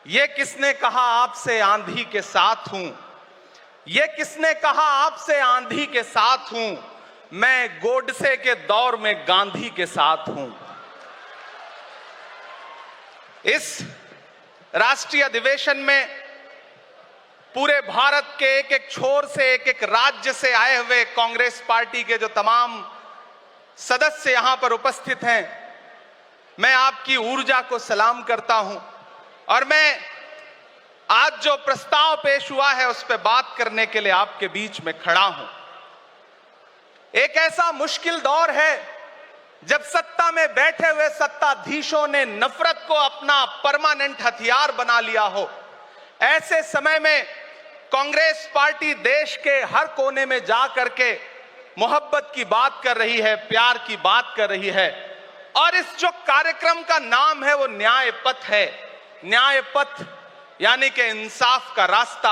ये किसने कहा आपसे आंधी के साथ हूं? ये किसने कहा आपसे आंधी के साथ हूं? मैं गोडसे के दौर में गांधी के साथ हूं। इस राष्ट्रीय अधिवेशन में पूरे भारत के एक एक छोर से, एक एक राज्य से आए हुए कांग्रेस पार्टी के जो तमाम सदस्य यहां पर उपस्थित हैं, मैं आपकी ऊर्जा को सलाम करता हूं और मैं आज जो प्रस्ताव पेश हुआ है उस पर बात करने के लिए आपके बीच में खड़ा हूं। एक ऐसा मुश्किल दौर है जब सत्ता में बैठे हुए सत्ताधीशों ने नफरत को अपना परमानेंट हथियार बना लिया हो। ऐसे समय में कांग्रेस पार्टी देश के हर कोने में जा करके मोहब्बत की बात कर रही है, प्यार की बात कर रही है और इस जो कार्यक्रम का नाम है वो न्याय पथ है। न्याय पथ यानी कि इंसाफ का रास्ता,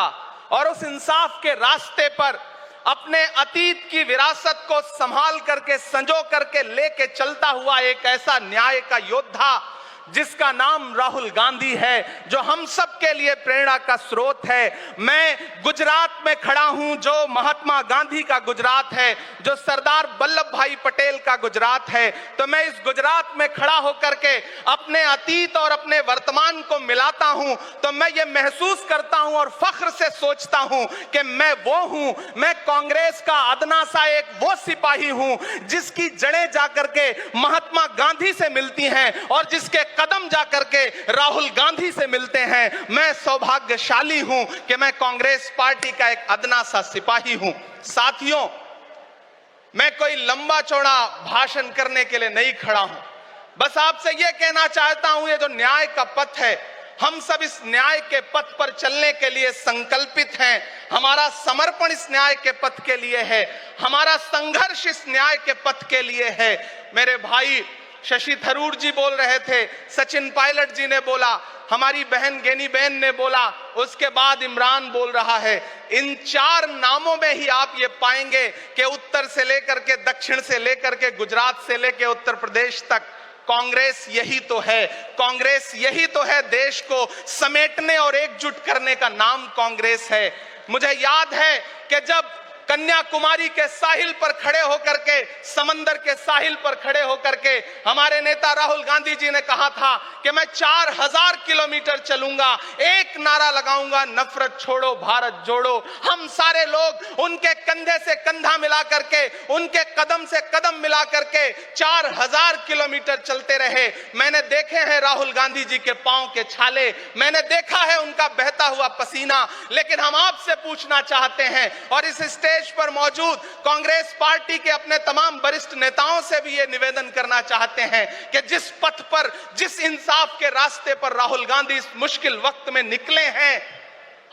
और उस इंसाफ के रास्ते पर अपने अतीत की विरासत को संभाल करके, संजो करके लेके चलता हुआ एक ऐसा न्याय का योद्धा जिसका नाम राहुल गांधी है, जो हम सब के लिए प्रेरणा का स्रोत है। मैं गुजरात में खड़ा हूं, जो महात्मा गांधी का गुजरात है, जो सरदार वल्लभ भाई पटेल का गुजरात है। तो मैं इस गुजरात में खड़ा होकर के अपने अतीत और अपने वर्तमान को मिलाता हूं तो मैं ये महसूस करता हूं और फख्र से सोचता हूं कि मैं वो हूं, मैं कांग्रेस का अदना सा एक वो सिपाही हूं जिसकी जड़ें जाकर के महात्मा गांधी से मिलती हैं और जिसके कदम जाकर के राहुल गांधी से मिलते हैं। मैं सौभाग्यशाली हूं कि मैं कांग्रेस पार्टी का एक अदना सा सिपाही हूं। साथियों, मैं कोई लंबा चौड़ा भाषण करने के लिए नहीं खड़ा हूं, बस आपसे यह कहना चाहता हूं, ये जो न्याय का पथ है, हम सब इस न्याय के पथ पर चलने के लिए संकल्पित हैं। हमारा समर्पण इस न्याय के पथ के लिए है, हमारा संघर्ष इस न्याय के पथ के लिए है। मेरे भाई शशि थरूर जी बोल रहे थे, सचिन पायलट जी ने बोला, हमारी बहन गेनी बहन ने बोला, उसके बाद इमरान बोल रहा है। इन चार नामों में ही आप ये पाएंगे कि उत्तर से लेकर के, दक्षिण से लेकर के, गुजरात से लेकर उत्तर प्रदेश तक कांग्रेस यही तो है। कांग्रेस यही तो है, देश को समेटने और एकजुट करने का नाम कांग्रेस है। मुझे याद है कि जब कन्याकुमारी के साहिल पर खड़े होकर के, समंदर के साहिल पर खड़े होकर के हमारे नेता राहुल गांधी जी ने कहा था कि मैं 4000 किलोमीटर चलूंगा, एक नारा लगाऊंगा, नफरत छोड़ो भारत जोड़ो। हम सारे लोग उनके कंधे से कंधा मिला करके, उनके कदम से कदम मिला करके 4000 किलोमीटर चलते रहे। मैंने देखे हैं राहुल गांधी जी के पांव के छाले, मैंने देखा है उनका बहता हुआ पसीना। लेकिन हम आपसे पूछना चाहते हैं और इस स्टेज पर मौजूद कांग्रेस पार्टी के अपने तमाम वरिष्ठ नेताओं से भी ये निवेदन करना चाहते हैं कि जिस पथ पर, जिस इंसाफ के रास्ते पर राहुल गांधी इस मुश्किल वक्त में निकले हैं,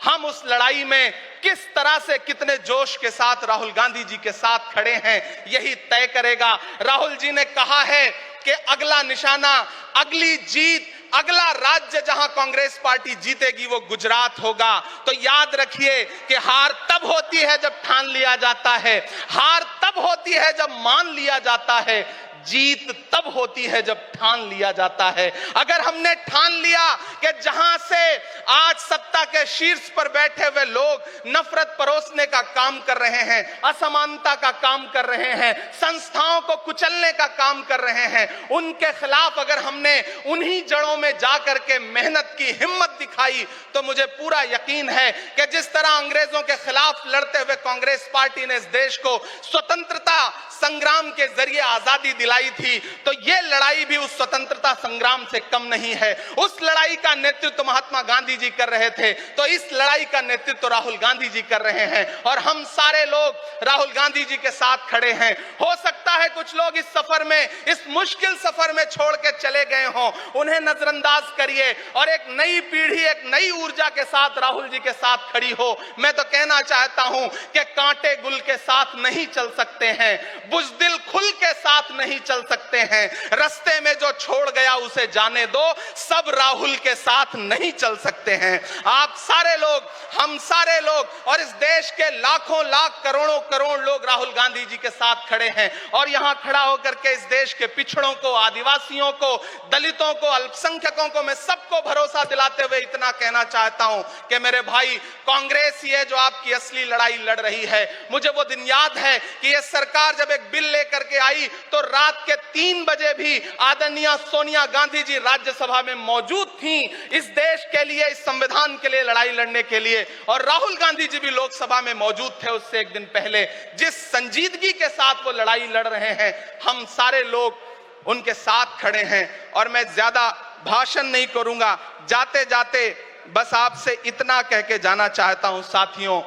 हम उस लड़ाई में किस तरह से, कितने जोश के साथ राहुल गांधी जी के साथ खड़े हैं, यही तय करेगा। राहुल जी ने कहा है कि अगला निशाना, अगली जीत, अगला राज्य जहां कांग्रेस पार्टी जीतेगी वो गुजरात होगा। तो याद रखिए कि हार तब होती है जब ठान लिया जाता है, हार तब होती है जब मान लिया जाता है, जीत तब होती है जब ठान लिया जाता है। अगर हमने ठान लिया कि जहां से आज सत्ता के शीर्ष पर बैठे हुए लोग नफरत परोसने का काम कर रहे हैं, असमानता का काम कर रहे हैं, संस्थाओं को कुचलने का काम कर रहे हैं, उनके खिलाफ अगर हमने उन्हीं जड़ों में जाकर के मेहनत की हिम्मत दिखाई तो मुझे पूरा यकीन है कि जिस तरह अंग्रेजों के खिलाफ लड़ते हुए कांग्रेस पार्टी ने इस देश को स्वतंत्रता संग्राम के जरिए आजादी दिलाई थी, तो यह लड़ाई भी उस स्वतंत्रता संग्राम से कम नहीं है। उस लड़ाई का नेतृत्व महात्मा गांधी जी कर रहे थे, तो इस लड़ाई का नेतृत्व राहुल गांधी जी कर रहे हैं और हम सारे लोग राहुल गांधी जी के साथ खड़े हैं। हो सकता है कुछ लोग इस सफर में, इस मुश्किल सफर में छोड़ के चले गए हों, उन्हें नजरअंदाज करिए और एक नई पीढ़ी, एक नई ऊर्जा के साथ राहुल जी के साथ खड़ी हो। मैं तो कहना चाहता हूं कि कांटे गुल के साथ नहीं चल सकते हैं, बुज़दिल खुल के साथ नहीं चल सकते हैं, रास्ते में जो छोड़ गया उसे जाने दो, सब राहुल के साथ नहीं चल सकते हैं। आप सारे लोग, हम सारे लोग और इस देश के लाखों लाख करोड़ों करोड़ लोग राहुल गांधी जी के साथ खड़े हैं और यहां खड़ा होकर के इस देश के पिछड़ों को, आदिवासियों को, दलितों को, अल्पसंख्यकों को मैं सबको भरोसा दिलाते हुए इतना कहना चाहता हूं कि मेरे भाई, कांग्रेस ही है जो आपकी असली लड़ाई लड़ रही है। मुझे वो दिन याद है कि यह सरकार जब एक बिल लेकर के आई तो रात के 3 बजे भी आदरणीय सोनिया गांधी जी राज्यसभा में मौजूद थी इस देश के लिए, इस संविधान के लिए लड़ाई लड़ने के लिए। और राहुल गांधी जी भी लोकसभा में मौजूद थे उससे एक दिन पहले। जिस संजीदगी के साथ वो लड़ाई लड़ रहे हैं, हम सारे लोग उनके साथ खड़े हैं। और मैं ज्यादा भाषण नहीं करूंगा, जाते जाते बस आपसे इतना कह के जाना चाहता हूं साथियों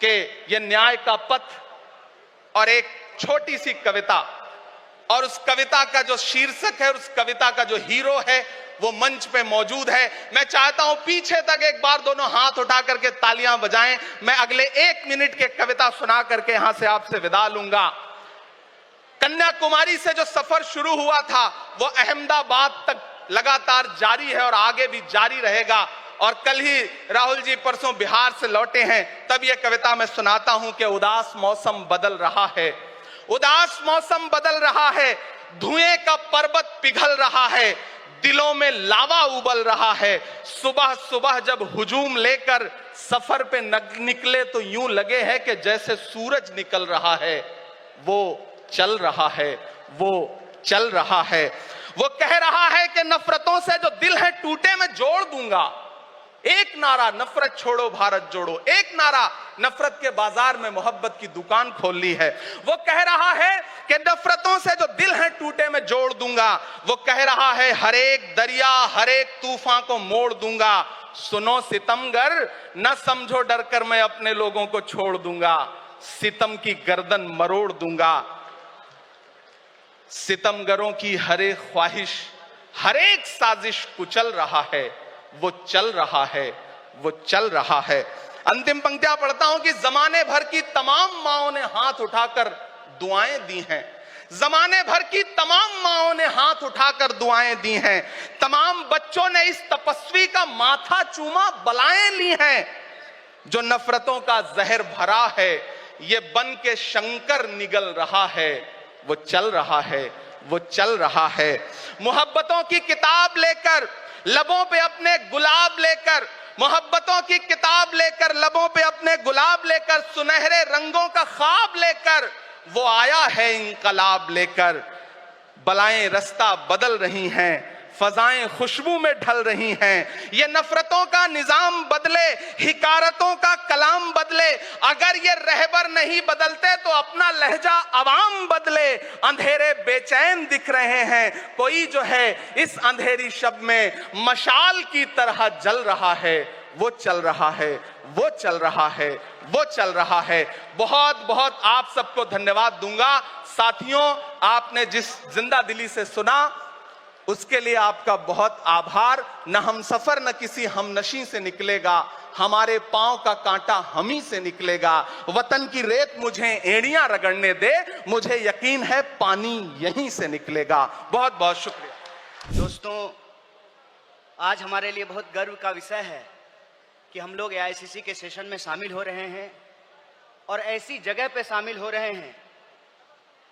कि यह न्याय का पथ और एक छोटी सी कविता, और उस कविता का जो शीर्षक है, उस कविता का जो हीरो है वो मंच पे मौजूद है। मैं चाहता हूं पीछे तक एक बार दोनों हाथ उठा करके तालियां बजाएं। मैं अगले 1 मिनट के कविता सुना करके यहां से आपसे विदा लूंगा। कन्याकुमारी से जो सफर शुरू हुआ था वो अहमदाबाद तक लगातार जारी है और आगे भी जारी रहेगा। और कल ही राहुल जी परसों बिहार से लौटे हैं, तब यह कविता मैं सुनाता हूं कि उदास मौसम बदल रहा है, उदास मौसम बदल रहा है, धुएं का पर्वत पिघल रहा है, दिलों में लावा उबल रहा है। सुबह सुबह जब हुजूम लेकर सफर पे निकले तो यूं लगे है कि जैसे सूरज निकल रहा है। वो चल रहा है, वो चल रहा है। वो कह रहा है कि नफरतों से जो दिल है टूटे मैं जोड़ दूंगा। एक नारा नफरत छोड़ो भारत जोड़ो, एक नारा नफरत के बाजार में मोहब्बत की दुकान खोल ली है। वो कह रहा है कि नफरतों से जो दिल है टूटे मैं जोड़ दूंगा। वो कह रहा है हर एक दरिया हर एक तूफान को मोड़ दूंगा। सुनो सितमगर न समझो डर कर मैं अपने लोगों को छोड़ दूंगा। सितम की गर्दन मरोड़ दूंगा। सितमगरों की हर एक ख्वाहिश हर एक साजिश कुचल रहा है। वो चल रहा है, वो चल रहा है। अंतिम पंक्तियां पढ़ता हूं कि जमाने भर की तमाम माओं ने हाथ उठाकर दुआएं दी हैं। जमाने भर की तमाम माओं ने हाथ उठाकर दुआएं दी हैं। तमाम बच्चों ने इस तपस्वी का माथा चूमा, बलाएं ली हैं। जो नफरतों का जहर भरा है ये बन के शंकर निगल रहा है। वो चल रहा है, वो चल रहा है। मोहब्बतों की किताब लेकर लबों पे अपने गुलाब लेकर, मोहब्बतों की किताब लेकर लबों पे अपने गुलाब लेकर, सुनहरे रंगों का ख्वाब लेकर वो आया है इंकलाब लेकर। बलाएं रास्ता बदल रही हैं, फजाएं खुशबू में ढल रही हैं। ये नफरतों का निजाम बदले, हिकारतों का कलाम बदले। अगर ये रहबर नहीं बदलते तो अपना लहजा अवाम बदले। अंधेरे बेचैन दिख रहे हैं, कोई जो है इस अंधेरी शब में मशाल की तरह जल रहा है। वो चल रहा है, वो चल रहा है, वो चल रहा है। बहुत बहुत आप सबको धन्यवाद दूंगा। साथियों, आपने जिस जिंदा दिली से सुना उसके लिए आपका बहुत आभार। न हम सफर न किसी हमनशी से निकलेगा, हमारे पांव का कांटा हम ही से निकलेगा। वतन की रेत मुझे एड़ियां रगड़ने दे, मुझे यकीन है पानी यहीं से निकलेगा। बहुत बहुत शुक्रिया। दोस्तों, आज हमारे लिए बहुत गर्व का विषय है कि हम लोग एआईसीसी के सेशन में शामिल हो रहे हैं और ऐसी जगह पे शामिल हो रहे हैं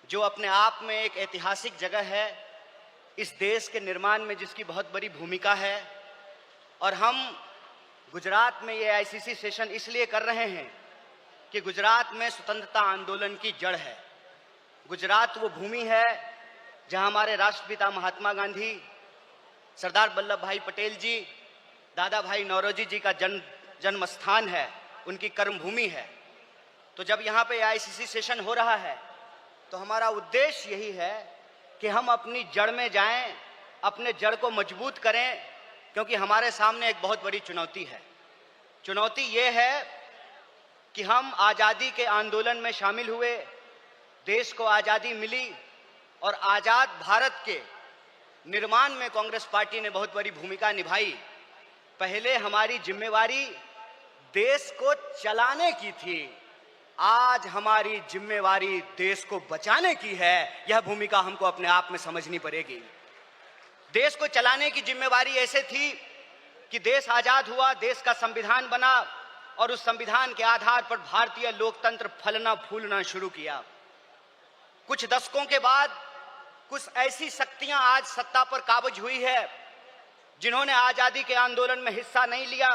जो अपने आप में एक ऐतिहासिक जगह है इस देश के निर्माण में, जिसकी बहुत बड़ी भूमिका है। और हम गुजरात में ये एआईसीसी सेशन इसलिए कर रहे हैं कि गुजरात में स्वतंत्रता आंदोलन की जड़ है। गुजरात वो भूमि है जहां हमारे राष्ट्रपिता महात्मा गांधी, सरदार वल्लभ भाई पटेल जी, दादा भाई नौरोजी जी का जन्म स्थान है, उनकी कर्मभूमि है। तो जब यहाँ पे एआईसीसी सेशन हो रहा है तो हमारा उद्देश्य यही है कि हम अपनी जड़ में जाएं, अपने जड़ को मजबूत करें, क्योंकि हमारे सामने एक बहुत बड़ी चुनौती है। चुनौती ये है कि हम आज़ादी के आंदोलन में शामिल हुए, देश को आज़ादी मिली और आज़ाद भारत के निर्माण में कांग्रेस पार्टी ने बहुत बड़ी भूमिका निभाई। पहले हमारी जिम्मेवारी देश को चलाने की थी, आज हमारी जिम्मेवारी देश को बचाने की है। यह भूमिका हमको अपने आप में समझनी पड़ेगी। देश को चलाने की जिम्मेवारी ऐसे थी कि देश आजाद हुआ, देश का संविधान बना और उस संविधान के आधार पर भारतीय लोकतंत्र फलना फूलना शुरू किया। कुछ दशकों के बाद कुछ ऐसी शक्तियां आज सत्ता पर काबिज हुई है जिन्होंने आजादी के आंदोलन में हिस्सा नहीं लिया।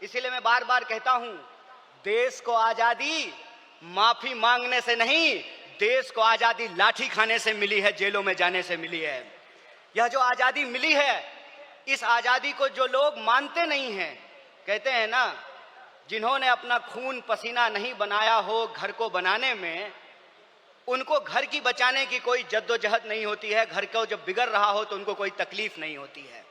इसीलिए मैं बार बार कहता हूं, देश को आजादी माफी मांगने से नहीं, देश को आजादी लाठी खाने से मिली है, जेलों में जाने से मिली है। यह जो आजादी मिली है, इस आजादी को जो लोग मानते नहीं हैं, कहते हैं ना, जिन्होंने अपना खून पसीना नहीं बनाया हो घर को बनाने में, उनको घर की बचाने की कोई जद्दोजहद नहीं होती है। घर को जब बिगड़ रहा हो तो उनको कोई तकलीफ नहीं होती है।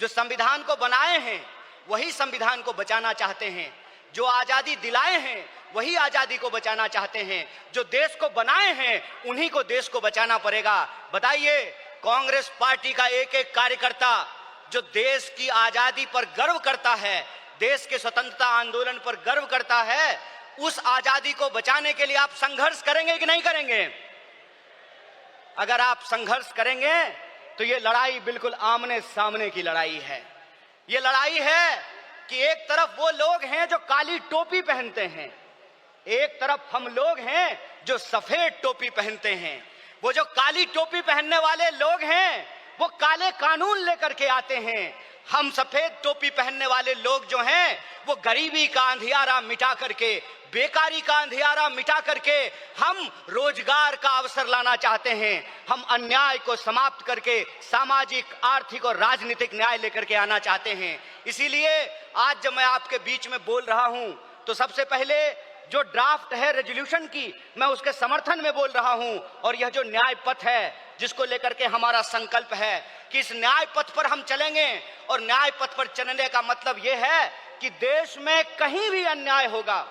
जो संविधान को बनाए हैं वही संविधान को बचाना चाहते हैं। जो आजादी दिलाए हैं वही आजादी को बचाना चाहते हैं। जो देश को बनाए हैं उन्हीं को देश को बचाना पड़ेगा। बताइए, कांग्रेस पार्टी का एक एक कार्यकर्ता जो देश की आजादी पर गर्व करता है, देश के स्वतंत्रता आंदोलन पर गर्व करता है, उस आजादी को बचाने के लिए आप संघर्ष करेंगे कि नहीं करेंगे? अगर आप संघर्ष करेंगे तो ये लड़ाई बिल्कुल आमने सामने की लड़ाई है। ये लड़ाई है कि एक तरफ वो लोग हैं जो काली टोपी पहनते हैं, एक तरफ हम लोग हैं जो सफेद टोपी पहनते हैं। वो जो काली टोपी पहनने वाले लोग हैं वो काले कानून लेकर के आते हैं। हम सफेद टोपी पहनने वाले लोग जो हैं वो गरीबी का अंधियारा मिटा करके, बेकारी का अंधियारा मिटा करके हम रोजगार का अवसर लाना चाहते हैं। हम अन्याय को समाप्त करके सामाजिक, आर्थिक और राजनीतिक न्याय लेकर के आना चाहते हैं। इसीलिए आज जब मैं आपके बीच में बोल रहा हूं तो सबसे पहले जो ड्राफ्ट है रेजोल्यूशन की, मैं उसके समर्थन में बोल रहा हूं। और यह जो न्याय पथ है जिसको लेकर के हमारा संकल्प है कि इस न्याय पथ पर हम चलेंगे, और न्याय पथ पर चलने का मतलब यह है कि देश में कहीं भी अन्याय होगा,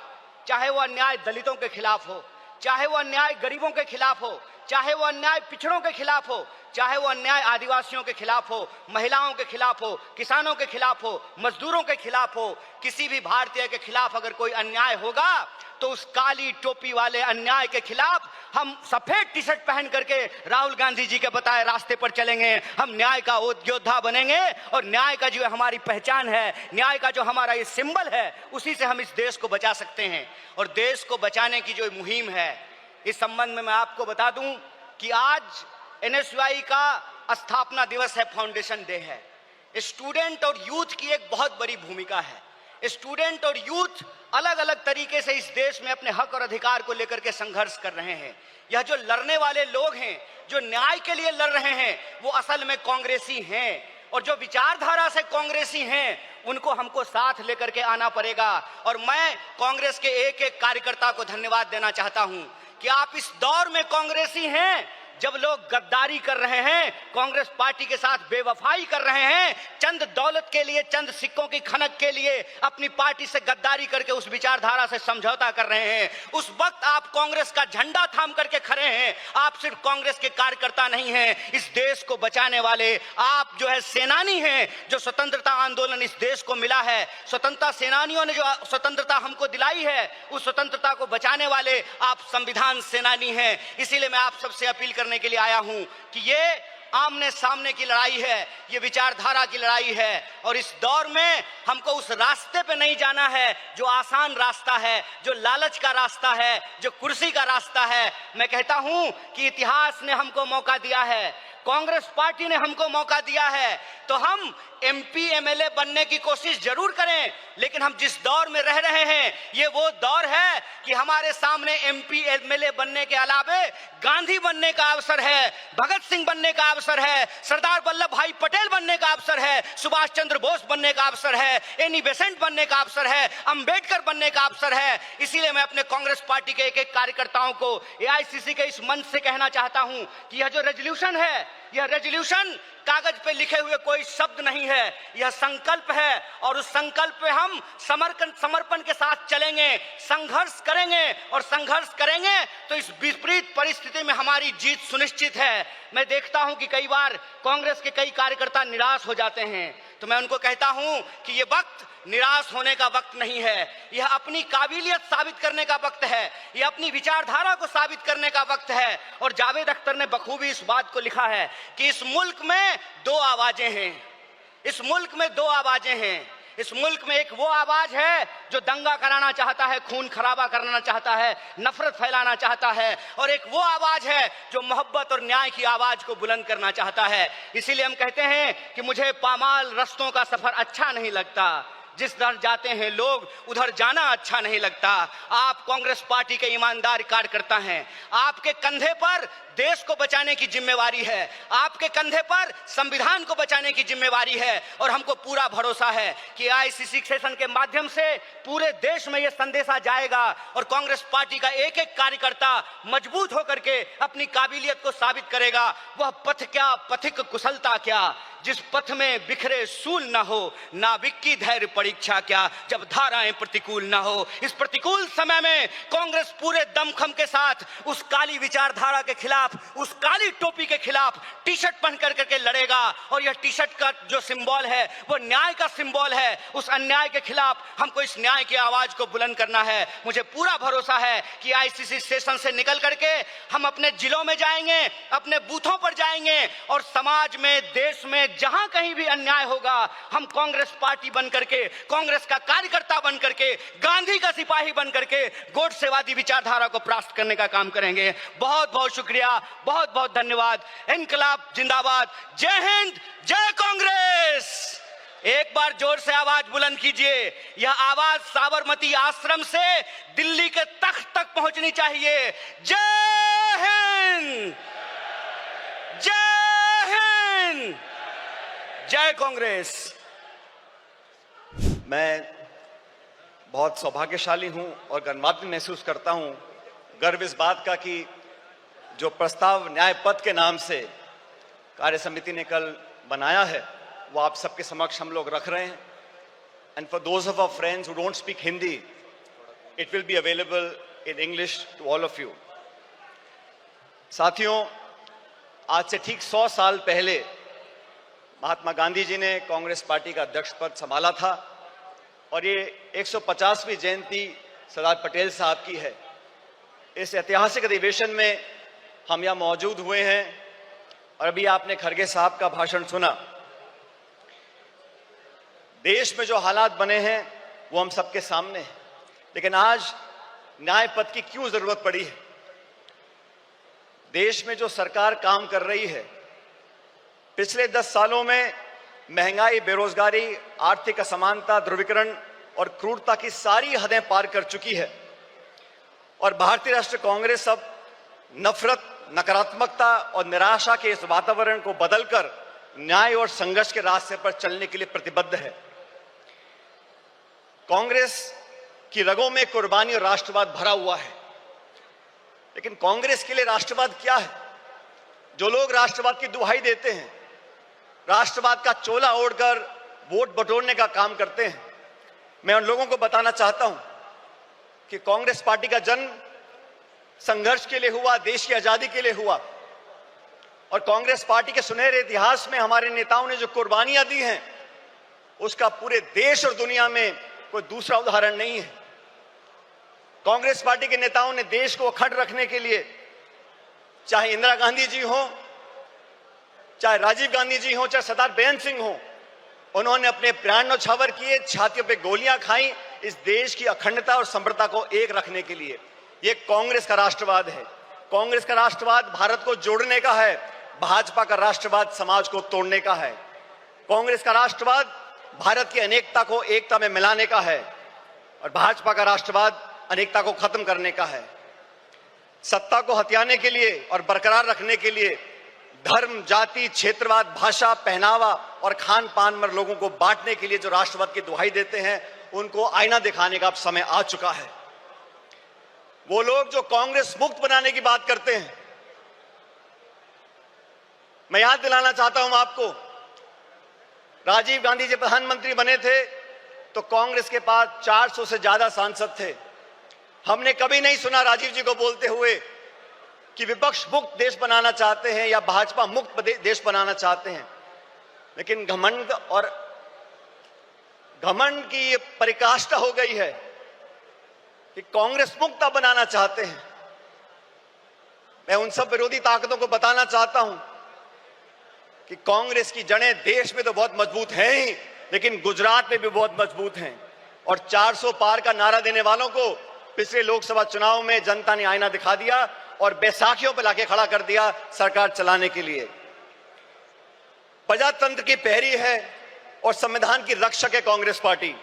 चाहे वो अन्याय दलितों के खिलाफ हो, चाहे वो अन्याय गरीबों के खिलाफ हो, चाहे वो अन्याय पिछड़ों के खिलाफ हो, चाहे वो अन्याय आदिवासियों के खिलाफ हो, महिलाओं के खिलाफ हो, किसानों के खिलाफ हो, मजदूरों के खिलाफ हो, किसी भी भारतीय के खिलाफ अगर कोई अन्याय होगा तो उस काली टोपी वाले अन्याय के खिलाफ हम सफेद टी शर्ट पहन करके राहुल गांधी जी के बताए रास्ते पर चलेंगे। हम न्याय का योद्धा बनेंगे और न्याय का जो हमारी पहचान है, न्याय का जो हमारा ये सिंबल है, उसी से हम इस देश को बचा सकते हैं। और देश को बचाने की जो मुहिम है, इस संबंध में मैं आपको बता दूं कि आज एनएसयूआई का स्थापना दिवस है, फाउंडेशन डे है। स्टूडेंट और यूथ की एक बहुत बड़ी भूमिका है। स्टूडेंट और यूथ अलग अलग तरीके से इस देश में अपने हक और अधिकार को लेकर के संघर्ष कर रहे हैं। यह जो लड़ने वाले लोग हैं, जो न्याय के लिए लड़ रहे हैं, वो असल में कांग्रेसी हैं। और जो विचारधारा से कांग्रेसी हैं उनको हमको साथ लेकर के आना पड़ेगा। और मैं कांग्रेस के एक एक कार्यकर्ता को धन्यवाद देना चाहता हूं कि आप इस दौर में कांग्रेसी हैं जब लोग गद्दारी कर रहे हैं, कांग्रेस पार्टी के साथ बेवफाई कर रहे हैं, चंद दौलत के लिए, चंद सिक्कों की खनक के लिए अपनी पार्टी से गद्दारी करके उस विचारधारा से समझौता कर रहे हैं। उस वक्त आप कांग्रेस का झंडा थाम करके खड़े हैं। आप सिर्फ कांग्रेस के कार्यकर्ता नहीं हैं, इस देश को बचाने वाले आप जो है सेनानी हैं। जो स्वतंत्रता आंदोलन इस देश को मिला है, स्वतंत्रता सेनानियों ने जो स्वतंत्रता हमको दिलाई है, उस स्वतंत्रता को बचाने वाले आप संविधान सेनानी हैं। इसीलिए मैं आप सबसे अपील करने के लिए आया हूं कि ये आमने सामने की लड़ाई है, ये विचारधारा की लड़ाई है। और इस दौर में हमको उस रास्ते पे नहीं जाना है जो आसान रास्ता है, जो लालच का रास्ता है, जो कुर्सी का रास्ता है। मैं कहता हूं कि इतिहास ने हमको मौका दिया है, कांग्रेस पार्टी ने हमको मौका दिया है, तो हम एमपी एमएलए बनने की कोशिश जरूर करें। लेकिन हम जिस दौर में रह रहे हैं ये वो दौर है कि हमारे सामने एमपी एमएलए बनने के अलावे गांधी बनने का अवसर है, भगत सिंह बनने का अवसर है, सरदार वल्लभ भाई पटेल बनने का अवसर है, सुभाष चंद्र बोस बनने का अवसर है, एनी बेसेंट बनने का अवसर है, अंबेडकर बनने का अवसर है। इसीलिए मैं अपने कांग्रेस पार्टी के एक एक कार्यकर्ताओं को एआईसीसी के इस मंच से कहना चाहता हूं कि यह जो रेजोल्यूशन है, यह रेजोल्यूशन कागज पे लिखे हुए कोई शब्द नहीं है, यह संकल्प है। और उस संकल्प पे हम समर्पण के साथ चलेंगे, संघर्ष करेंगे। और संघर्ष करेंगे तो इस विपरीत परिस्थिति में हमारी जीत सुनिश्चित है। मैं देखता हूं कि कई बार कांग्रेस के कई कार्यकर्ता निराश हो जाते हैं, तो मैं उनको कहता हूं कि यह वक्त निराश होने का वक्त नहीं है, यह अपनी काबिलियत साबित करने का वक्त है, यह अपनी विचारधारा को साबित करने का वक्त है। और जावेद अख्तर ने बखूबी इस बात को लिखा है कि इस मुल्क में दो आवाजें हैं, इस मुल्क में दो आवाजें हैं। इस मुल्क में एक वो आवाज है जो दंगा कराना चाहता है, खून खराबा करना चाहता है, नफरत फैलाना चाहता है, और एक वो आवाज है जो मोहब्बत और न्याय की आवाज को बुलंद करना चाहता है। इसीलिए हम कहते हैं कि मुझे पामाल रस्तों का सफर अच्छा नहीं लगता, जिस दर जाते हैं लोग उधर जाना अच्छा नहीं लगता। आप कांग्रेस पार्टी के ईमानदार कार्यकर्ता हैं, आपके कंधे पर देश को बचाने की जिम्मेवारी है, आपके कंधे पर संविधान को बचाने की जिम्मेवारी है, और हमको पूरा भरोसा है कि आईसीसी सेशन के माध्यम से पूरे देश में यह संदेशा जाएगा और कांग्रेस पार्टी का एक एक कार्यकर्ता मजबूत होकर के अपनी काबिलियत को साबित करेगा। वह पथ क्या, पथिक कुशलता क्या, जिस पथ में बिखरे सूल ना हो, नाविक की धैर्य परीक्षा क्या, जब धाराएं प्रतिकूल ना हो। इस प्रतिकूल समय में कांग्रेस पूरे दमखम के साथ उस काली विचारधारा के खिलाफ, उस काली टोपी के खिलाफ टी शर्ट पहन करके लड़ेगा, और यह टी शर्ट का जो सिंबल है वो न्याय का सिंबल है। उस अन्याय के खिलाफ हमको इस न्याय की आवाज को बुलंद करना है। मुझे पूरा भरोसा है कि आईसीसी सेशन से निकल करके हम अपने जिलों में जाएंगे, अपने बूथों पर जाएंगे, और समाज में, देश में जहां कहीं भी अन्याय होगा, हम कांग्रेस पार्टी बन करके, कांग्रेस का कार्यकर्ता बन करके, गांधी का सिपाही बन करके गोडसेवादी विचारधारा को परास्त करने का काम करेंगे। बहुत बहुत शुक्रिया, बहुत बहुत धन्यवाद। इनकलाब जिंदाबाद, जय हिंद, जय कांग्रेस। एक बार जोर से आवाज बुलंद कीजिए। यह आवाज साबरमती आश्रम से दिल्ली के तख्त तक पहुंचनी चाहिए। जय हिंद, जय हिंद, जय कांग्रेस। मैं बहुत सौभाग्यशाली हूं और गर्वान्वित महसूस करता हूं, गर्व इस बात का कि जो प्रस्ताव न्याय पथ के नाम से कार्य समिति ने कल बनाया है वो आप सबके समक्ष हम लोग रख रहे हैं। And for those of our friends who don't speak Hindi, it will be available in English to all of you. साथियों, आज से ठीक 100 साल पहले महात्मा गांधी जी ने कांग्रेस पार्टी का अध्यक्ष पद संभाला था, और ये 150वीं जयंती सरदार पटेल साहब की है। इस ऐतिहासिक अधिवेशन में हम यहाँ मौजूद हुए हैं, और अभी आपने खड़गे साहब का भाषण सुना। देश में जो हालात बने हैं वो हम सबके सामने हैं, लेकिन आज न्याय पथ की क्यों जरूरत पड़ी है? देश में जो सरकार काम कर रही है, पिछले 10 सालों में महंगाई, बेरोजगारी, आर्थिक असमानता, ध्रुवीकरण और क्रूरता की सारी हदें पार कर चुकी है, और भारतीय राष्ट्रीय कांग्रेस अब नफरत, नकारात्मकता और निराशा के इस वातावरण को बदलकर न्याय और संघर्ष के रास्ते पर चलने के लिए प्रतिबद्ध है। कांग्रेस की रगों में कुर्बानी और राष्ट्रवाद भरा हुआ है, लेकिन कांग्रेस के लिए राष्ट्रवाद क्या है? जो लोग राष्ट्रवाद की दुहाई देते हैं, राष्ट्रवाद का चोला ओढ़कर वोट बटोरने का काम करते हैं, मैं उन लोगों को बताना चाहता हूं कि कांग्रेस पार्टी का जन्म संघर्ष के लिए हुआ, देश की आजादी के लिए हुआ, और कांग्रेस पार्टी के सुनहरे इतिहास में हमारे नेताओं ने जो कुर्बानियां दी हैं उसका पूरे देश और दुनिया में कोई दूसरा उदाहरण नहीं है। कांग्रेस पार्टी के नेताओं ने देश को अखंड रखने के लिए, चाहे इंदिरा गांधी जी हो, चाहे राजीव गांधी जी हो, चाहे सरदार बेअंत सिंह हो, उन्होंने अपने प्राण न्यौछावर किए, छातियों पे गोलियां खाई इस देश की अखंडता और समृद्धता को एक रखने के लिए। ये कांग्रेस का राष्ट्रवाद है। कांग्रेस का राष्ट्रवाद भारत को जोड़ने का है, भाजपा का राष्ट्रवाद समाज को तोड़ने का है। कांग्रेस का राष्ट्रवाद भारत की अनेकता को एकता में मिलाने का है, और भाजपा का राष्ट्रवाद अनेकता को खत्म करने का है। सत्ता को हथियाने के लिए और बरकरार रखने के लिए धर्म, जाति, क्षेत्रवाद, भाषा, पहनावा और खान पान में लोगों को बांटने के लिए जो राष्ट्रवाद की दुहाई देते हैं, उनको आईना दिखाने का अब समय आ चुका है। वो लोग जो कांग्रेस मुक्त बनाने की बात करते हैं, मैं याद दिलाना चाहता हूं आपको, राजीव गांधी जी प्रधानमंत्री बने थे तो कांग्रेस के पास 400 से ज्यादा सांसद थे। हमने कभी नहीं सुना राजीव जी को बोलते हुए कि विपक्ष मुक्त देश बनाना चाहते हैं या भाजपा मुक्त देश बनाना चाहते हैं। लेकिन घमंड की ये परिकाष्ठा हो गई है कि कांग्रेस मुक्त बनाना चाहते हैं। मैं उन सब विरोधी ताकतों को बताना चाहता हूं कि कांग्रेस की जड़ें देश में तो बहुत मजबूत हैं ही, लेकिन गुजरात में भी बहुत मजबूत हैं। और 400 पार का नारा देने वालों को पिछले लोकसभा चुनाव में जनता ने आईना दिखा दिया और बैसाखियों पर लाके खड़ा कर दिया सरकार चलाने के लिए। प्रजातंत्र की पहरी है और संविधान की रक्षक है कांग्रेस पार्टी।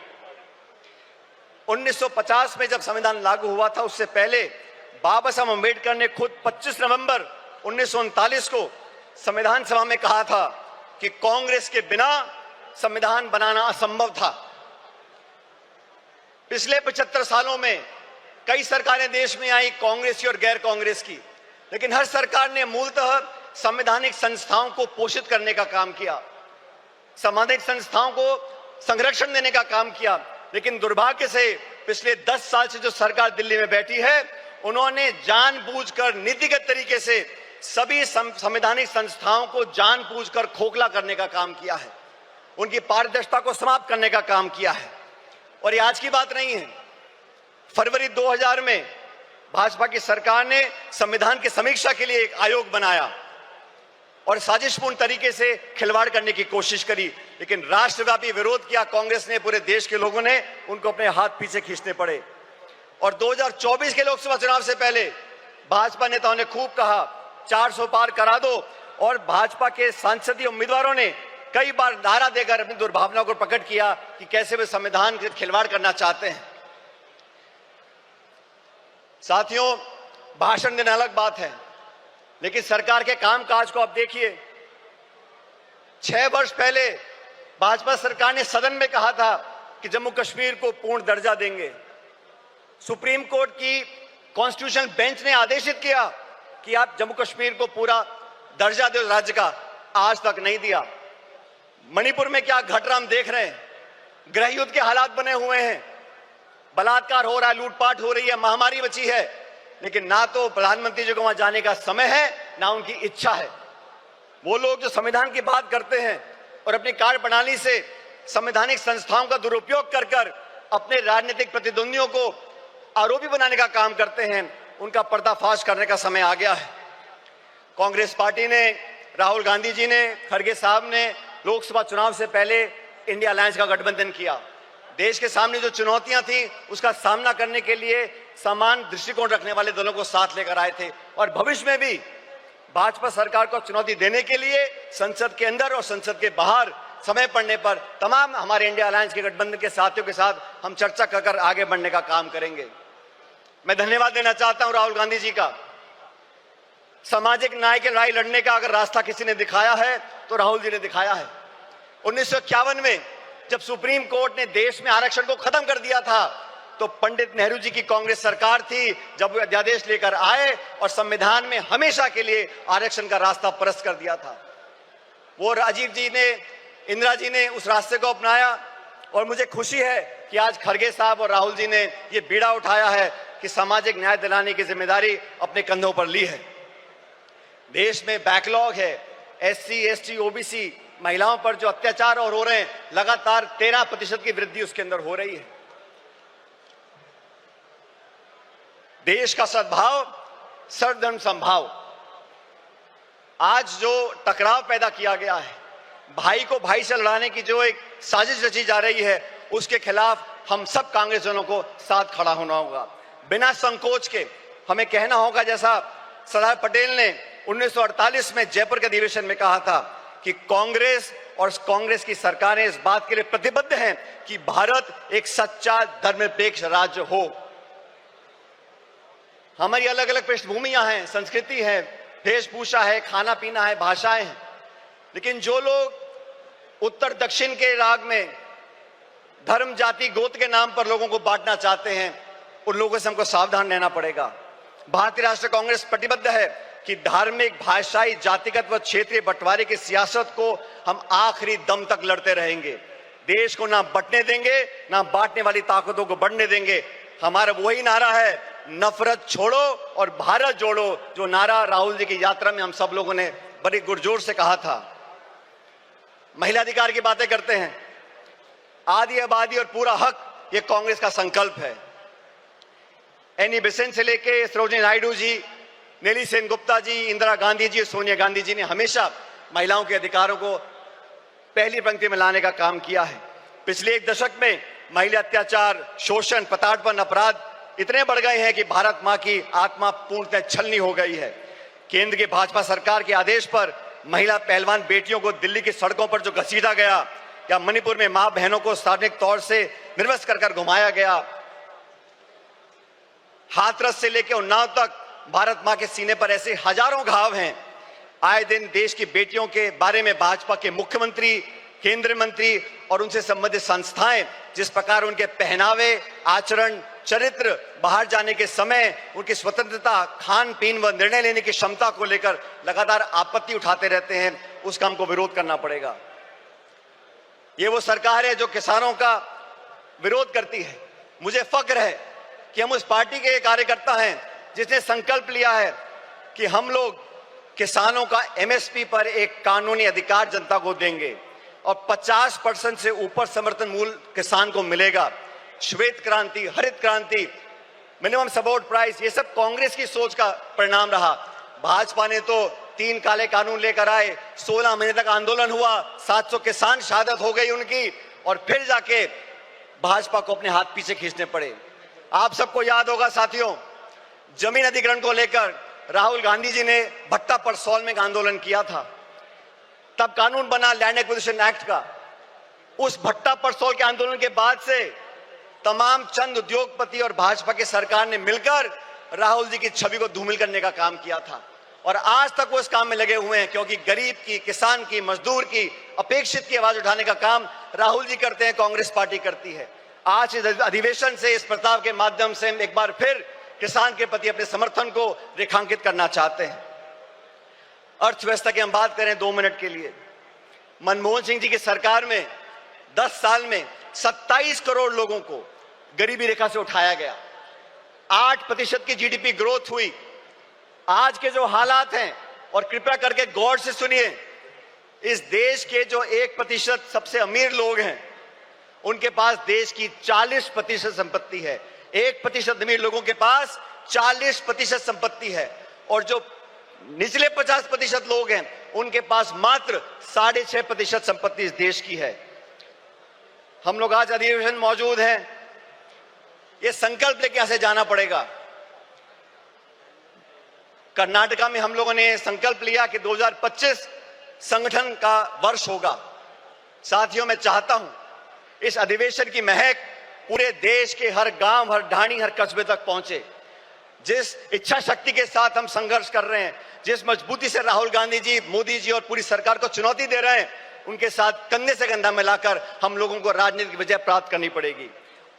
1950 में जब संविधान लागू हुआ था, उससे पहले बाबा साहब अम्बेडकर ने खुद 25 नवंबर 1939 को संविधान सभा में कहा था कि कांग्रेस के बिना संविधान बनाना असंभव था। पिछले 75 सालों में कई सरकारें देश में आई, कांग्रेस की और गैर कांग्रेस की, लेकिन हर सरकार ने मूलतः संवैधानिक संस्थाओं को पोषित करने का काम किया, संवैधानिक संस्थाओं को संरक्षण देने का काम किया। लेकिन दुर्भाग्य से पिछले 10 साल से जो सरकार दिल्ली में बैठी है, उन्होंने जानबूझकर नीतिगत तरीके से सभी संवैधानिक संस्थाओं को जानबूझकर खोखला करने का काम किया है, उनकी पारदर्शिता को समाप्त करने का काम किया है। और ये आज की बात नहीं है। फरवरी 2000 में भाजपा की सरकार ने संविधान की समीक्षा के लिए एक आयोग बनाया और साजिशपूर्ण तरीके से खिलवाड़ करने की कोशिश करी, लेकिन राष्ट्रव्यापी विरोध किया कांग्रेस ने, पूरे देश के लोगों ने उनको अपने हाथ पीछे खींचने पड़े। और 2024 के लोकसभा चुनाव से पहले भाजपा नेताओं ने खूब कहा 400 पार करा दो, और भाजपा के सांसदीय उम्मीदवारों ने कई बार नारा देकर अपनी दुर्भावना को प्रकट किया कि कैसे वे संविधान के खिलवाड़ करना चाहते हैं। साथियों, भाषण देना अलग बात है, लेकिन सरकार के कामकाज को आप देखिए। 6 वर्ष पहले भाजपा सरकार ने सदन में कहा था कि जम्मू कश्मीर को पूर्ण दर्जा देंगे। सुप्रीम कोर्ट की कॉन्स्टिट्यूशनल बेंच ने आदेशित किया कि आप जम्मू कश्मीर को पूरा दर्जा दो राज्य का, आज तक नहीं दिया। मणिपुर में क्या घट रहा हम देख रहे हैं, गृह युद्ध के हालात बने हुए हैं, बलात्कार हो रहा है, लूटपाट हो रही है, महामारी बची है, लेकिन ना तो प्रधानमंत्री जी को वहां जाने का समय है, ना उनकी इच्छा है। वो लोग जो संविधान की बात करते हैं और अपनी कार्य प्रणाली से संवैधानिक संस्थाओं का दुरुपयोग कर कर अपने राजनीतिक प्रतिद्वंदियों को आरोपी बनाने का काम करते हैं, उनका पर्दाफाश करने का समय आ गया है। कांग्रेस पार्टी ने, राहुल गांधी जी ने, खड़गे साहब ने लोकसभा चुनाव से पहले इंडिया अलायंस का गठबंधन किया। देश के सामने जो चुनौतियां थी उसका सामना करने के लिए समान दृष्टिकोण रखने वाले दलों को साथ लेकर आए थे, और भविष्य में भी भाजपा सरकार को चुनौती देने के लिए संसद के अंदर और संसद के बाहर समय पड़ने पर तमाम हमारे इंडिया अलायंस के गठबंधन के साथियों के साथ हम चर्चा कर आगे बढ़ने का काम करेंगे। मैं धन्यवाद देना चाहता हूं राहुल गांधी जी का। सामाजिक न्याय की लड़ाई लड़ने का अगर रास्ता किसी ने दिखाया है तो राहुल जी ने दिखाया है। 1951 में जब सुप्रीम कोर्ट ने देश में आरक्षण को खत्म कर दिया था, तो पंडित नेहरू जी की कांग्रेस सरकार थी जब वो अध्यादेश लेकर आए और संविधान में हमेशा के लिए आरक्षण का रास्ता परस्त कर दिया था। वो राजीव जी ने, इंदिरा जी ने उस रास्ते को अपनाया, और मुझे खुशी है कि आज खड़गे साहब और राहुल जी ने ये बीड़ा उठाया है कि सामाजिक न्याय दिलाने की जिम्मेदारी अपने कंधों पर ली है। देश में बैकलॉग है, SC, ST, OBC महिलाओं पर जो अत्याचार और हो रहे हैं, लगातार 13% की वृद्धि उसके अंदर हो रही है। देश का सद्भाव, सर्वधर्म समभाव। आज जो टकराव पैदा किया गया है, भाई को भाई से लड़ाने की जो एक साजिश रची जा रही है, उसके खिलाफ हम सब कांग्रेसजनों को साथ खड़ा होना होगा। बिना संकोच के हमें कहना होगा, जैसा सरदार पटेल ने 1948 में जयपुर के अधिवेशन में कहा था कि कांग्रेस और कांग्रेस की सरकारें इस बात के लिए प्रतिबद्ध हैं कि भारत एक सच्चा धर्मनिरपेक्ष राज्य हो। हमारी अलग अलग पृष्ठभूमियां हैं, संस्कृति है, वेशभूषा है, खाना पीना है, भाषाएं हैं, लेकिन जो लोग उत्तर दक्षिण के राग में धर्म, जाति, गोत्र के नाम पर लोगों को बांटना चाहते हैं, उन लोगों से हमको सावधान रहना पड़ेगा। भारतीय राष्ट्रीय कांग्रेस प्रतिबद्ध है कि धार्मिक, भाषाई, जातिगत व क्षेत्रीय बंटवारे की सियासत को हम आखिरी दम तक लड़ते रहेंगे। देश को ना बंटने देंगे, ना बांटने वाली ताकतों को बढ़ने देंगे। हमारा वही नारा है, नफरत छोड़ो और भारत जोड़ो, जो नारा राहुल जी की यात्रा में हम सब लोगों ने बड़ी गुरजोर से कहा था। महिला अधिकार की बातें करते हैं, आदि आबादी और पूरा हक, ये कांग्रेस का संकल्प है। एनी बेसेंट से लेके सरोजिनी नायडू जी, नेली सेन गुप्ता जी, इंदिरा गांधी जी, सोनिया गांधी जी ने हमेशा महिलाओं के अधिकारों को पहली पंक्ति में लाने का काम किया है। पिछले एक दशक में महिला अत्याचार, शोषण, प्रताड़पन, अपराध इतने बढ़ गए हैं कि भारत मां की आत्मा पूर्णतः छलनी हो गई है। केंद्र की भाजपा सरकार के आदेश पर महिला पहलवान बेटियों को दिल्ली की सड़कों पर जो घसीटा गया, या मणिपुर में मां बहनों को सार्वजनिक तौर से निर्वस्त्र कर घुमाया गया, हाथरस से लेकर उन्नाव तक भारत मां के सीने पर ऐसे हजारों घाव हैं। आए दिन देश की बेटियों के बारे में भाजपा के मुख्यमंत्री, केंद्रीय मंत्री और उनसे संबंधित संस्थाएं जिस प्रकार उनके पहनावे, आचरण, चरित्र, बाहर जाने के समय उनकी स्वतंत्रता, खान पीन व निर्णय लेने की क्षमता को लेकर लगातार आपत्ति उठाते रहते हैं, उसका हमको विरोध करना पड़ेगा। ये वो सरकार है जो किसानों का विरोध करती है। मुझे फक्र है कि हम उस पार्टी के कार्यकर्ता हैं जिसने संकल्प लिया है कि हम लोग किसानों का एमएसपी पर एक कानूनी अधिकार जनता को देंगे और 50% से ऊपर समर्थन मूल्य किसान को मिलेगा। श्वेत क्रांति, हरित क्रांति, मिनिमम सपोर्ट प्राइस, ये सब कांग्रेस की सोच का परिणाम रहा। भाजपा ने तो 3 काले कानून लेकर आए, 16 महीने तक आंदोलन हुआ, 700 किसान शहादत हो गई उनकी, और फिर जाके भाजपा को अपने हाथ पीछे खींचने पड़े। आप सबको याद होगा साथियों, जमीन अधिग्रहण को लेकर राहुल गांधी जी ने भट्टा परसौल में एक आंदोलन किया था। तब कानून बना लैंड एक्विजिशन एक्ट का। उस भट्टा परसौल के आंदोलन के बाद से तमाम चंद उद्योगपति और भाजपा की सरकार ने मिलकर राहुल जी की छवि को धूमिल करने का काम किया था, और आज तक वो इस काम में लगे हुए हैं, क्योंकि गरीब की, किसान की, मजदूर की, अपेक्षित की आवाज उठाने का काम राहुल जी करते हैं, कांग्रेस पार्टी करती है। आज इस अधिवेशन से, इस प्रस्ताव के माध्यम से हम एक बार फिर किसान के प्रति अपने समर्थन को रेखांकित करना चाहते हैं। अर्थव्यवस्था की हम बात करें 2 मिनट के लिए। मनमोहन सिंह जी की सरकार में 10 साल में 27 करोड़ लोगों को गरीबी रेखा से उठाया गया, 8% की जीडीपी ग्रोथ हुई। आज के जो हालात हैं, और कृपया करके गौर से सुनिए, इस देश के जो 1% सबसे अमीर लोग हैं उनके पास देश की 40% संपत्ति है। 1% अमीर लोगों के पास 40% संपत्ति है, और जो निचले 50% लोग हैं उनके पास मात्र 6.5% संपत्ति इस देश की है। हम लोग आज अधिवेशन मौजूद हैं, ये संकल्प लेके यहां से जाना पड़ेगा। कर्नाटका में हम लोगों ने संकल्प लिया कि 2025 संगठन का वर्ष होगा। साथियों, मैं चाहता हूं इस अधिवेशन की महक पूरे देश के हर गांव, हर ढाणी, हर कस्बे तक पहुंचे। जिस इच्छा शक्ति के साथ हम संघर्ष कर रहे हैं, जिस मजबूती से राहुल गांधी जी, मोदी जी और पूरी सरकार को चुनौती दे रहे हैं, उनके साथ कंधे से कंधा मिलाकर हम लोगों को राजनीतिक विजय प्राप्त करनी पड़ेगी।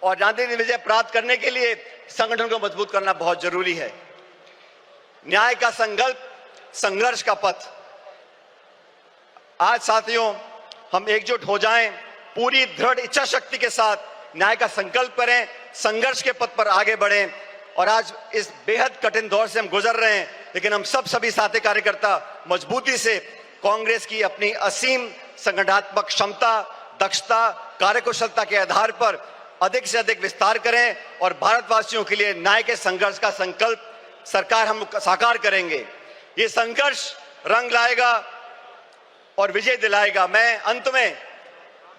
और राजनीतिक विजय प्राप्त करने के लिए संगठन को मजबूत करना बहुत जरूरी है। न्याय का संकल्प, संघर्ष का पथ। आज साथियों, हम एकजुट हो जाएं, पूरी दृढ़ इच्छा शक्ति के साथ न्याय का संकल्प करें, संघर्ष के पथ पर आगे बढ़ें। और आज इस बेहद कठिन दौर से हम गुजर रहे हैं, लेकिन हम सभी साथी कार्यकर्ता मजबूती से कांग्रेस की अपनी असीम संगठनात्मक क्षमता, दक्षता, कार्यकुशलता के आधार पर अधिक से अधिक विस्तार करें, और भारतवासियों के लिए न्याय के संघर्ष का संकल्प सरकार हम साकार करेंगे। ये संघर्ष रंग लाएगा और विजय दिलाएगा। मैं अंत में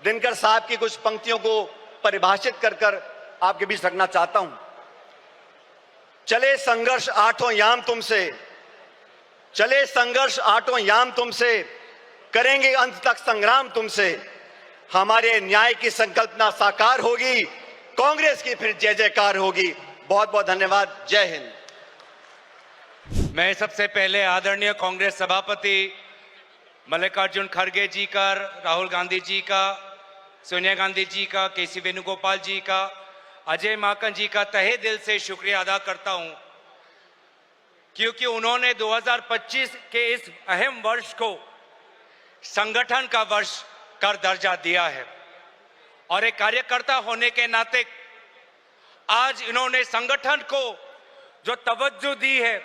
दिनकर साहब की कुछ पंक्तियों को परिभाषित कर आपके बीच रखना चाहता हूं। चले संघर्ष आठों याम तुमसे, चले संघर्ष आठों याम तुमसे, करेंगे अंत तक संग्राम तुमसे। हमारे न्याय की संकल्पना साकार होगी, कांग्रेस की फिर जय जयकार होगी। बहुत बहुत धन्यवाद। जय हिंद। मैं सबसे पहले आदरणीय कांग्रेस सभापति मल्लिकार्जुन खड़गे जी का, राहुल गांधी जी का, सोनिया गांधी जी का, केसी वेणुगोपाल जी का, अजय माकन जी का तहे दिल से शुक्रिया अदा करता हूं, क्योंकि उन्होंने 2025 के इस अहम वर्ष को संगठन का वर्ष कर दर्जा दिया है। और एक कार्यकर्ता होने के नाते आज इन्होंने संगठन को जो तवज्जो दी है,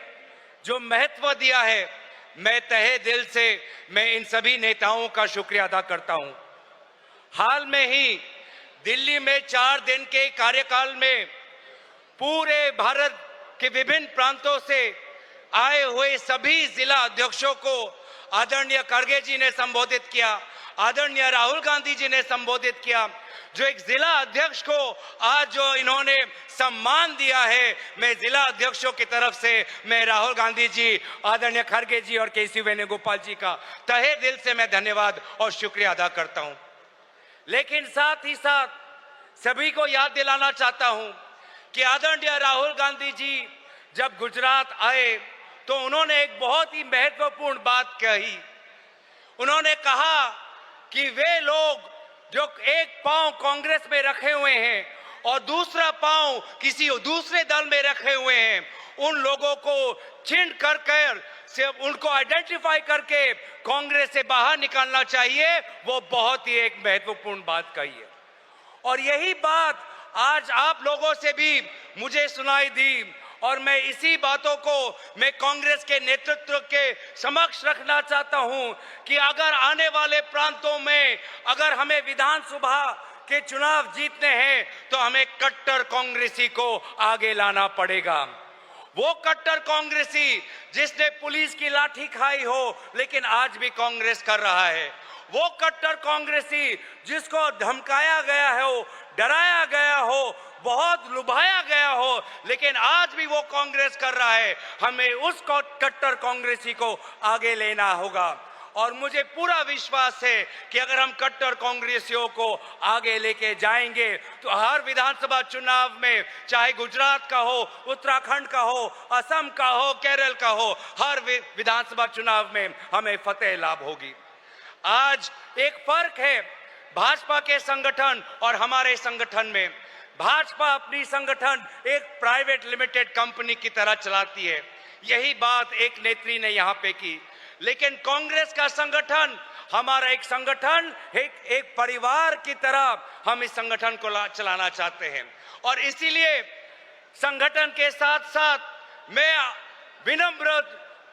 जो महत्व दिया है, मैं तहे दिल से मैं इन सभी नेताओं का शुक्रिया अदा करता हूं। हाल में ही दिल्ली में 4 दिन के कार्यकाल में पूरे भारत के विभिन्न प्रांतों से आए हुए सभी जिला अध्यक्षों को आदरणीय खड़गे जी ने संबोधित किया, आदरणीय राहुल गांधी जी ने संबोधित किया। जो एक जिला अध्यक्ष को आज जो इन्होंने सम्मान दिया है, मैं जिला अध्यक्षों की तरफ से मैं राहुल गांधी जी, आदरणीय खड़गे जी और केसी वेणुगोपाल जी का तहे दिल से मैं धन्यवाद और शुक्रिया अदा करता हूं। लेकिन साथ ही साथ सभी को याद दिलाना चाहता हूं कि आदरणीय राहुल गांधी जी जब गुजरात आए तो उन्होंने एक बहुत ही महत्वपूर्ण बात कही। उन्होंने कहा कि वे लोग जो एक पांव कांग्रेस में रखे हुए हैं और दूसरा पांव किसी दूसरे दल में रखे हुए हैं, उन लोगों को छिंड कर से उनको आइडेंटिफाई करके कांग्रेस से बाहर निकालना चाहिए। वो बहुत ही एक महत्वपूर्ण बात कही है और यही बात आज आप लोगों से भी मुझे सुनाई दी और मैं इसी बातों को मैं कांग्रेस के नेतृत्व के समक्ष रखना चाहता हूं कि अगर आने वाले प्रांतों में अगर हमें विधानसभा के चुनाव जीतने हैं तो हमें कट्टर कांग्रेसी को आगे लाना पड़ेगा। वो कट्टर कांग्रेसी जिसने पुलिस की लाठी खाई हो लेकिन आज भी कांग्रेस कर रहा है, वो कट्टर कांग्रेसी जिसको धमकाया गया हो, डराया गया हो, बहुत लुभाया गया हो, लेकिन आज भी वो कांग्रेस कर रहा है, हमें उस कट्टर कांग्रेसी को आगे लेना होगा। और मुझे पूरा विश्वास है कि अगर हम कट्टर कांग्रेसियों को आगे लेके जाएंगे तो हर विधानसभा चुनाव में, चाहे गुजरात का हो, उत्तराखंड का हो, असम का हो, केरल का हो, हर विधानसभा चुनाव में हमें फतेह लाभ होगी। आज एक फर्क है भाजपा के संगठन और हमारे संगठन में। भाजपा अपनी संगठन एक प्राइवेट लिमिटेड कंपनी की तरह चलाती है, यही बात एक नेत्री ने यहाँ पे की। लेकिन कांग्रेस का संगठन हमारा एक संगठन एक परिवार की तरह हम इस संगठन को चलाना चाहते हैं और इसीलिए संगठन के साथ साथ मैं विनम्र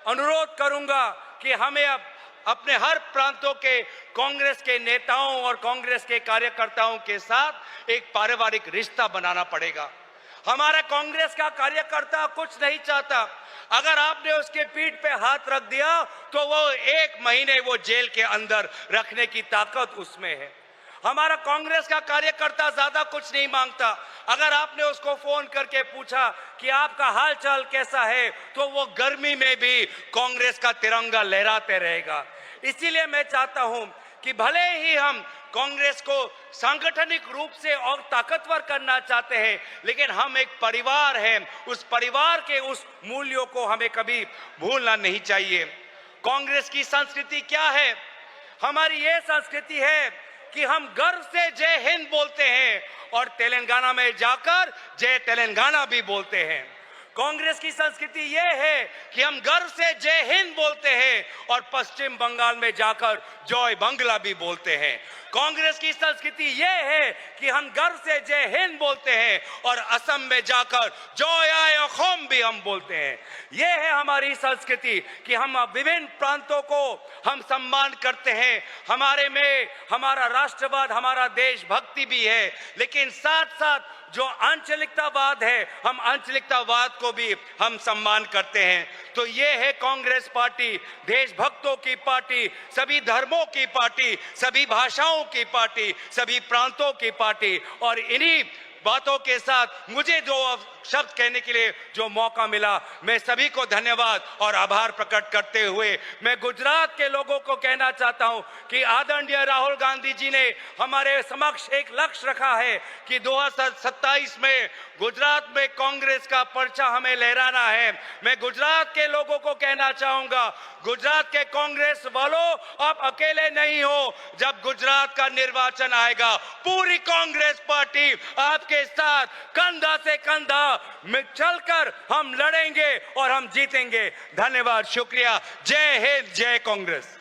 अनुरोध करूंगा कि हमें अब अपने हर प्रांतों के कांग्रेस के नेताओं और कांग्रेस के कार्यकर्ताओं के साथ एक पारिवारिक रिश्ता बनाना पड़ेगा। हमारा कांग्रेस का कार्यकर्ता कुछ नहीं चाहता, अगर आपने उसके पीठ पे हाथ रख दिया तो वो 1 महीने वो जेल के अंदर रखने की ताकत उसमें है। हमारा कांग्रेस का कार्यकर्ता ज्यादा कुछ नहीं मांगता, अगर आपने उसको फोन करके पूछा कि आपका हाल चाल कैसा है तो वो गर्मी में भी कांग्रेस का तिरंगा लहराते रहेगा। इसीलिए मैं चाहता हूं कि भले ही हम कांग्रेस को सांगठनिक रूप से और ताकतवर करना चाहते हैं, लेकिन हम एक परिवार हैं, उस परिवार के उस मूल्यों को हमें कभी भूलना नहीं चाहिए। कांग्रेस की संस्कृति क्या है? हमारी ये संस्कृति है कि हम गर्व से जय हिंद बोलते हैं और तेलंगाना में जाकर जय तेलंगाना भी बोलते हैं। कांग्रेस की संस्कृति ये है कि हम गर्व से जय हिंद बोलते हैं और पश्चिम बंगाल में जाकर जय बांग्ला भी बोलते हैं। कांग्रेस की संस्कृति ये है कि हम गर्व से जय हिंद बोलते हैं और असम में जाकर जय आय अखोम भी हम बोलते हैं। ये है हमारी संस्कृति कि हम विभिन्न प्रांतों को हम सम्मान करते हैं। हमारे में हमारा राष्ट्रवाद, हमारा देशभक्ति भी है, लेकिन साथ साथ जो आंचलिकतावाद है, हम आंचलिकतावाद को भी हम सम्मान करते हैं। तो ये है कांग्रेस पार्टी, देशभक्तों की पार्टी, सभी धर्मों की पार्टी, सभी भाषाओं की पार्टी, सभी प्रांतों की पार्टी। और इन्हीं बातों के साथ मुझे जो शब्द कहने के लिए जो मौका मिला, मैं सभी को धन्यवाद और आभार प्रकट करते हुए मैं गुजरात के लोगों को कहना चाहता हूं कि आदरणीय राहुल गांधी जी ने हमारे समक्ष एक लक्ष्य रखा है कि 2027 में गुजरात में कांग्रेस का पर्चा हमें लहराना है। मैं गुजरात के लोगों को कहना चाहूंगा, गुजरात के कांग्रेस वालों, आप अकेले नहीं हो। जब गुजरात का निर्वाचन आएगा, पूरी कांग्रेस पार्टी आपके साथ कंधा से कंधा में चलकर हम लड़ेंगे और हम जीतेंगे। धन्यवाद, शुक्रिया। जय हिंद, जय कांग्रेस।